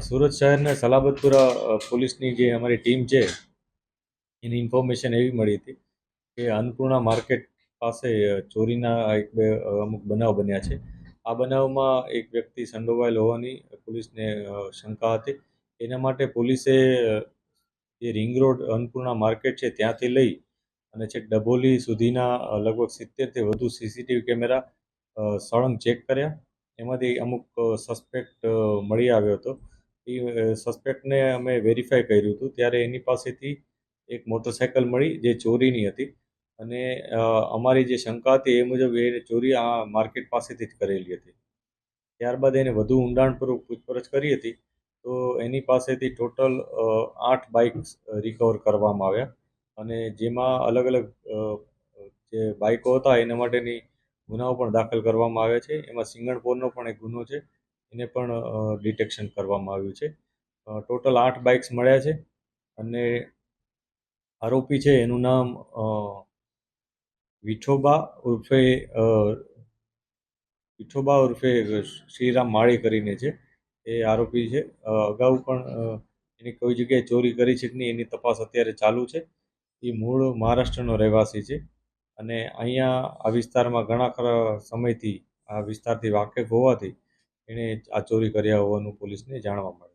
સુરત શહેરના સલાબતપુરા પોલીસની જે અમારી ટીમ છે એની ઇન્ફોર્મેશન એવી મળી હતી કે અન્નપૂર્ણા માર્કેટ પાસે ચોરીના એક બે અમુક બનાવ બન્યા છે. આ બનાવમાં એક વ્યક્તિ સંડોવાયેલ હોવાની પોલીસને શંકા હતી. એના માટે પોલીસે જે રિંગ રોડ અન્નપૂર્ણા માર્કેટ છે ત્યાંથી લઈ અને છેક ડભોલી સુધીના લગભગ 70થી વધુ સીસીટીવી કેમેરા સળંગ ચેક કર્યા. એમાંથી અમુક સસ્પેક્ટ મળી આવ્યો હતો. એ સસ્પેક્ટને અમે વેરીફાઈ કર્યું હતું ત્યારે એની પાસેથી એક મોટરસાયકલ મળી જે ચોરીની હતી અને અમારી જે શંકા હતી એ મુજબ એ ચોરી આ માર્કેટ પાસેથી જ કરેલી હતી. ત્યારબાદ એને વધુ ઊંડાણપૂર્વક પૂછપરછ કરી હતી તો એની પાસેથી ટોટલ 8 બાઇક્સ રિકવર કરવામાં આવ્યા અને જેમાં અલગ અલગ જે બાઇકો હતા એના માટેની ગુનાઓ પણ દાખલ કરવામાં આવ્યા છે. એમાં સિંગણપોરનો પણ એક ગુનો છે, એને પણ ડિટેક્શન કરવામાં આવ્યું છે. ટોટલ 8 બાઇક્સ મળ્યા છે અને આરોપી છે એનું નામ વિઠોબા ઉર્ફે શ્રીરામ માળી કરીને છે. એ આરોપી છે. અગાઉ પણ એની કોઈ જગ્યાએ ચોરી કરી છે કે નહીં એની તપાસ અત્યારે ચાલુ છે. એ મૂળ મહારાષ્ટ્રનો રહેવાસી છે અને અહીંયા આ વિસ્તારમાં ઘણા ખરા સમયથી આ વિસ્તારથી વાકેફ હોવાથી એણે આ ચોરી કર્યા હોવાનું પોલીસને જાણવા મળે.